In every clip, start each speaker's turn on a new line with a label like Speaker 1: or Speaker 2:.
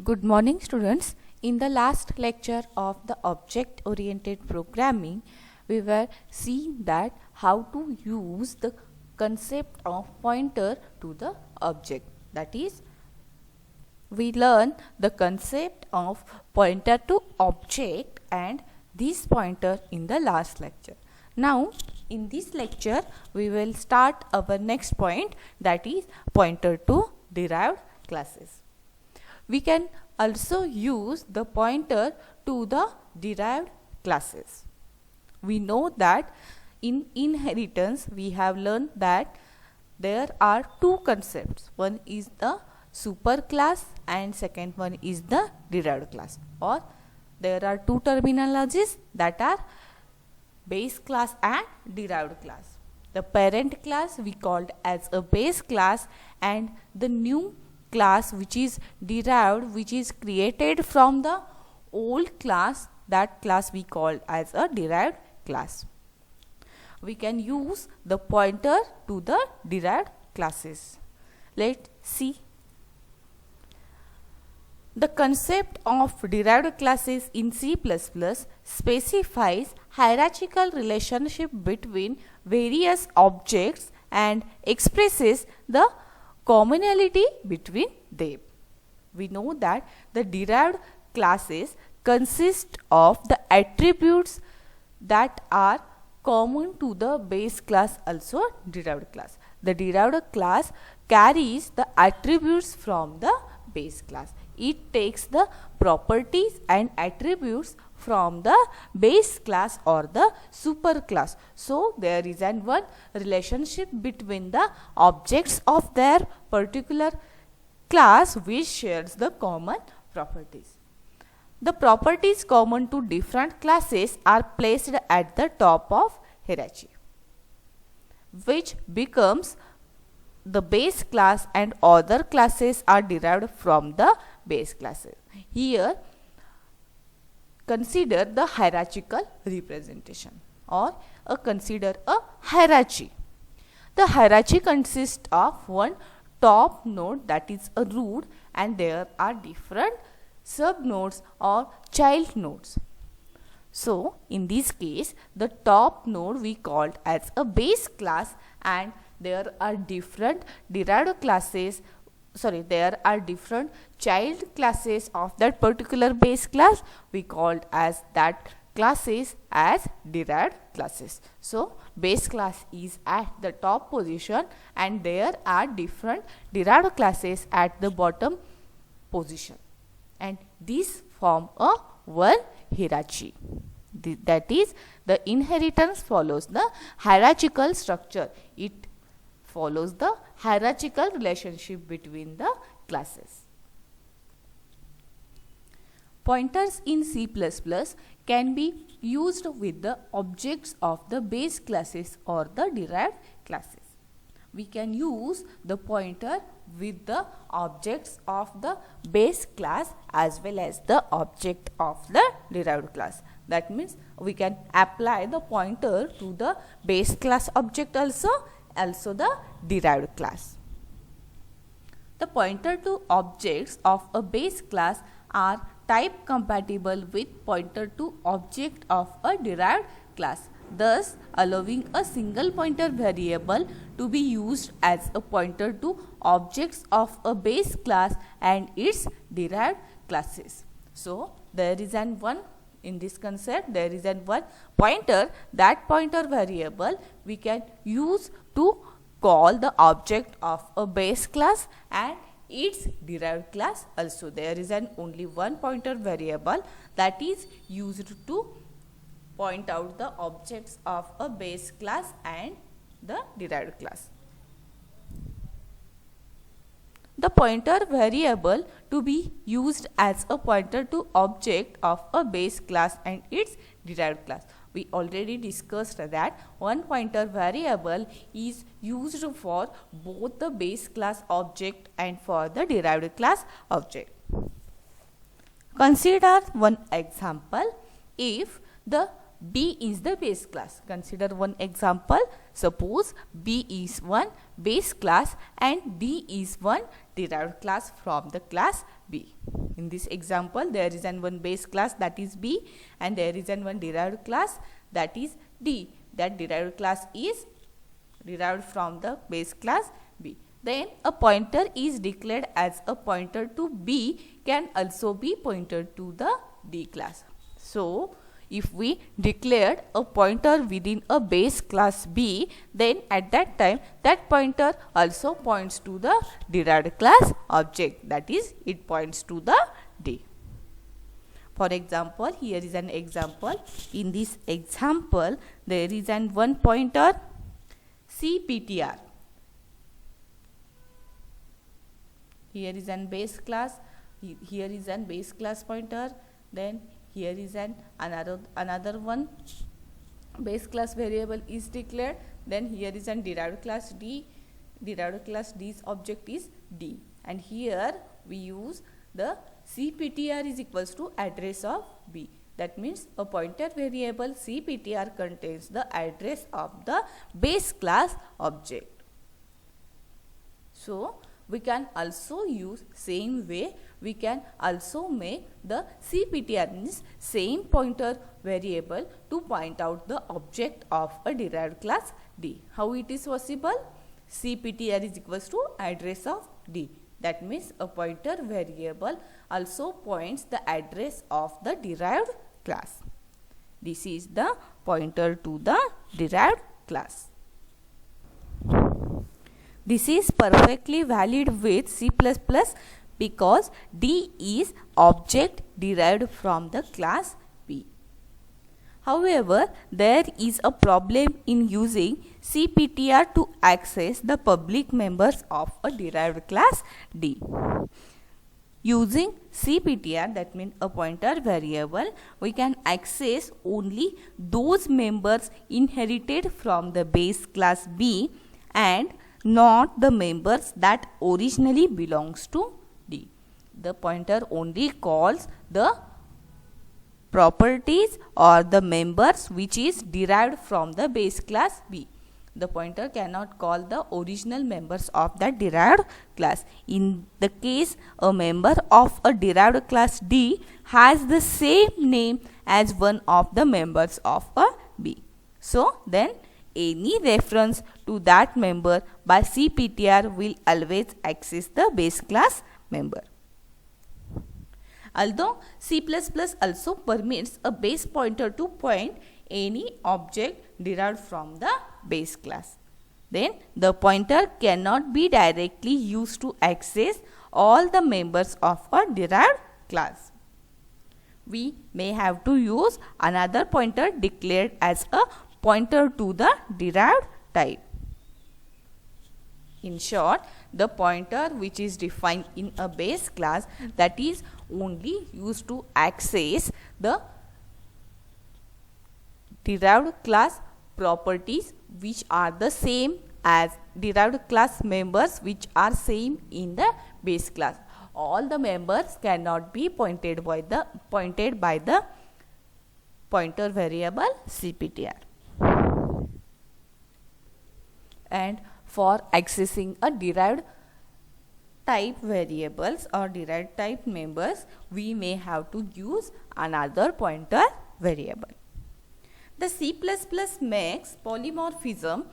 Speaker 1: Good morning, students. In the last lecture of the object oriented programming, we were seeing that how to use the concept of pointer to the object. That is, we learn the concept of pointer to object and this pointer in the last lecture. Now, in this lecture, we will start our next point, that is pointer to derived classes. We can also use the pointer to the derived classes. We know that in inheritance we have learned that there are two concepts. One is the superclass and second one is the derived class, or there are two terminologies that are base class and derived class. The parent class we called as a base class, and the new class which is derived, which is created from the old class, that class we called as a derived class. We can use the pointer to the derived classes. Let's see. The concept of derived classes in C++ specifies hierarchical relationship between various objects and expresses the commonality between them. We know that the derived classes consist of the attributes that are common to the base class, also derived class. The derived class carries the attributes from the base class. It takes the properties and attributes from the base class or the superclass. So there is one relationship between the objects of their particular class which shares the common properties. The properties common to different classes are placed at the top of hierarchy, which becomes the base class, and other classes are derived from the base classes. Here, consider the hierarchical representation, or consider a hierarchy. The hierarchy consists of one top node, that is a root, and there are different sub nodes or child nodes. So, in this case, the top node we called as a base class, and there are different derived classes, there are different child classes of that particular base class we called as that classes as derived classes. So, base class is at the top position and there are different derived classes at the bottom position, and these form a one hierarchy. That is, the inheritance follows the hierarchical structure. It follows the hierarchical relationship between the classes. Pointers in C++ can be used with the objects of the base classes or the derived classes. We can use the pointer with the objects of the base class as well as the object of the derived class. That means we can apply the pointer to the base class object also the derived class. The pointer to objects of a base class are type compatible with pointer to object of a derived class, thus allowing a single pointer variable to be used as a pointer to objects of a base class and its derived classes. So, there is one in this concept, there is one pointer. That pointer variable we can use to call the object of a base class and its derived class also. There is only one pointer variable that is used to point out the objects of a base class and the derived class. The pointer variable to be used as a pointer to object of a base class and its derived class. We already discussed that one pointer variable is used for both the base class object and for the derived class object. Consider one example. If the B is the base class. Consider one example. Suppose B is one base class and D is one derived class from the class B. In this example, there is one base class, that is B, and there is one derived class, that is D. That derived class is derived from the base class B. Then a pointer is declared as a pointer to B can also be pointed to the D class. So, if we declared a pointer within a base class B, then at that time that pointer also points to the derived class object, that is it points to the D. For example, here is an example. In this example, there is one pointer CPTR. Here is an base class, here is an base class pointer, then here is another one base class variable is declared, then here is an derived class D, derived class D's object is D, and here we use the CPTR is equals to address of B. That means a pointer variable CPTR contains the address of the base class object. So, we can also use same way, we can also make the CPTR means same pointer variable to point out the object of a derived class D. How it is possible? CPTR is equals to address of D. That means a pointer variable also points the address of the derived class. This is the pointer to the derived class. This is perfectly valid with C++ because D is object derived from the class B. However, there is a problem in using CPTR to access the public members of a derived class D. Using CPTR, that means a pointer variable, we can access only those members inherited from the base class B and not the members that originally belongs to D. The pointer only calls the properties or the members which is derived from the base class B. The pointer cannot call the original members of that derived class. In the case a member of a derived class D has the same name as one of the members of a B. So, then any reference to that member by CPTR will always access the base class member. Although C++ also permits a base pointer to point any object derived from the base class, then the pointer cannot be directly used to access all the members of a derived class. We may have to use another pointer declared as a pointer to the derived type. In short, the pointer which is defined in a base class, that is only used to access the derived class properties which are the same as derived class members which are same in the base class. All the members cannot be pointed by the pointer variable CPTR. And for accessing a derived type variables or derived type members, we may have to use another pointer variable. The C++ makes polymorphism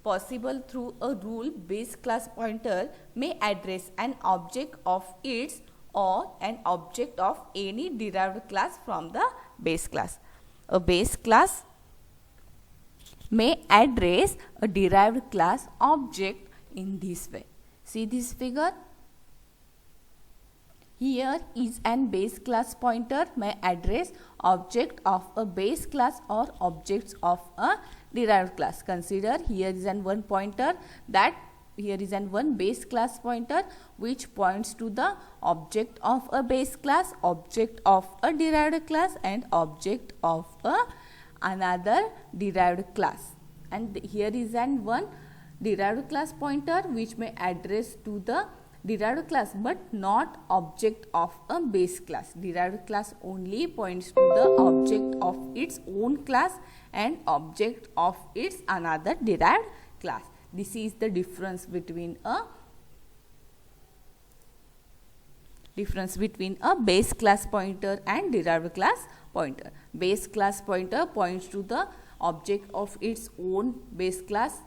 Speaker 1: possible through a rule base class pointer may address an object of its or an object of any derived class from the base class. A base class may address a derived class object in this way. See this figure? Here is an base class pointer may address object of a base class or objects of a derived class. Consider here is one pointer that here is one base class pointer which points to the object of a base class, object of a derived class and object of another derived class. And here is one derived class pointer which may address to the derived class but not object of a base class. Derived class only points to the object of its own class and object of its another derived class. This is the difference between a difference between a base class pointer and derived class pointer. Base class pointer points to the object of its own base class,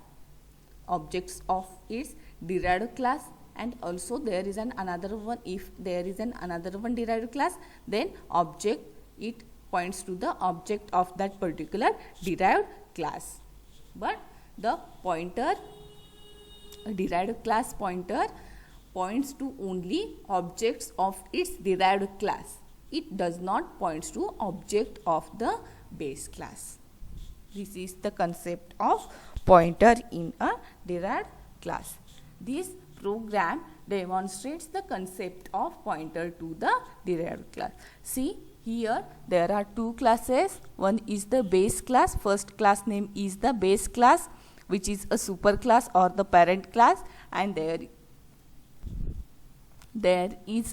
Speaker 1: objects of its derived class, and also there is another one. If there is another one derived class, then object, it points to the object of that particular derived class. But the pointer, derived class pointer, points to only objects of its derived class. It does not point to object of the base class. This is the concept of pointer in a derived class. This program demonstrates the concept of pointer to the derived class. See, here there are two classes. One is the base class. First class name is the base class, which is a superclass or the parent class, and there is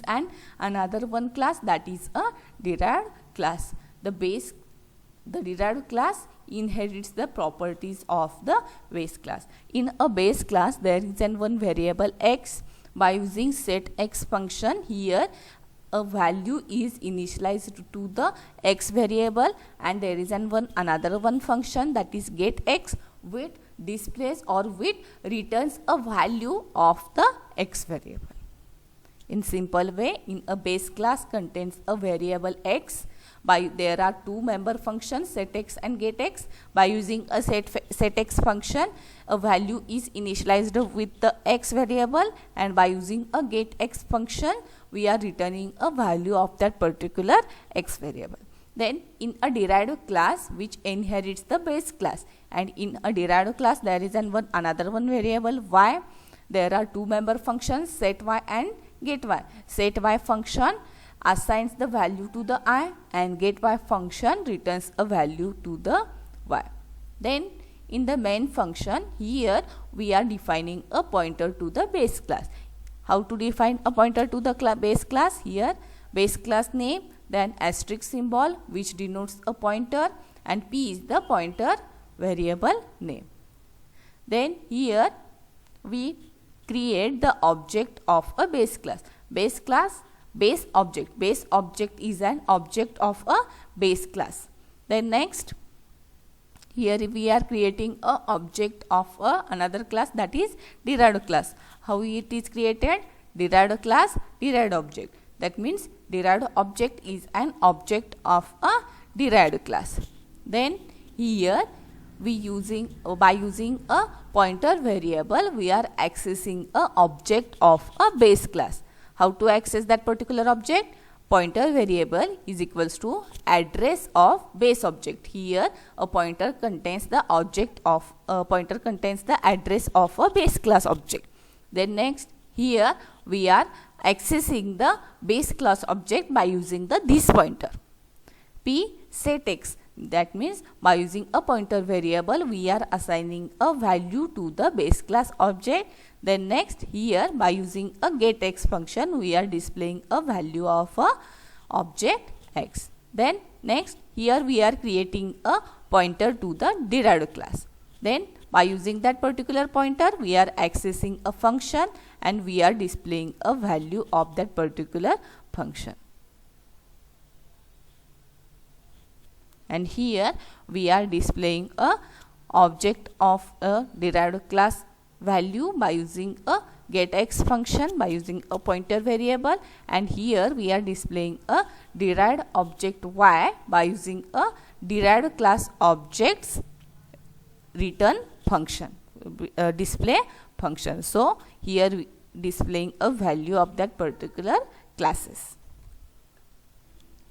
Speaker 1: another one class, that is a derived class. The derived class inherits the properties of the base class. In a base class, there is one variable x. By using set x function, here a value is initialized to the x variable, and there is another one function, that is get x, which displays or which returns a value of the x variable. In simple way, in a base class contains a variable x. There are two member functions, set x and get x. By using a set x function, a value is initialized with the x variable, and by using a get x function, we are returning a value of that particular x variable. Then in a derived class which inherits the base class, and in a derived class there is another one variable y. There are two member functions, set y and get y. Set y function assigns the value to the I, and get y function returns a value to the y. Then in the main function, here we are defining a pointer to the base class. How to define a pointer to the base class? Here base class name, then asterisk symbol which denotes a pointer, and p is the pointer variable name. Then here we create the object of a base class. Base object is an object of a base class. Then next, here we are creating a object of another class, that is derived class. How it is created? Derived class, derived object. That means derived object is an object of a derived class. Then here by using a pointer variable, we are accessing a object of a base class. How to access that particular object? Pointer variable is equals to address of base object. Here a pointer contains the address of a base class object. Then next, here we are accessing the base class object by using this pointer. P set x. That means by using a pointer variable, we are assigning a value to the base class object. Then next, here by using a get x function, we are displaying a value of a object x. Then next, here we are creating a pointer to the derived class. Then by using that particular pointer, we are accessing a function, and we are displaying a value of that particular function. And here we are displaying a object of a derived class value by using a get x function, by using a pointer variable, and here we are displaying a derived object y by using a derived class objects return function, display function. So here we displaying a value of that particular classes.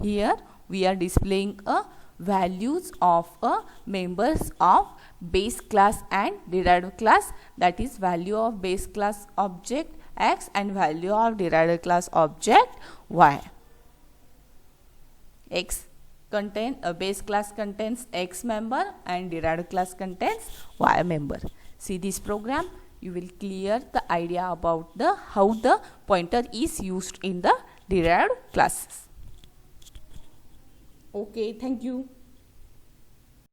Speaker 1: Here we are displaying a values of members of base class and derived class, that is value of base class object x and value of derived class object y. Base class contains x member and derived class contains y member. See this program, you will clear the idea about how the pointer is used in the derived classes. Okay, thank you.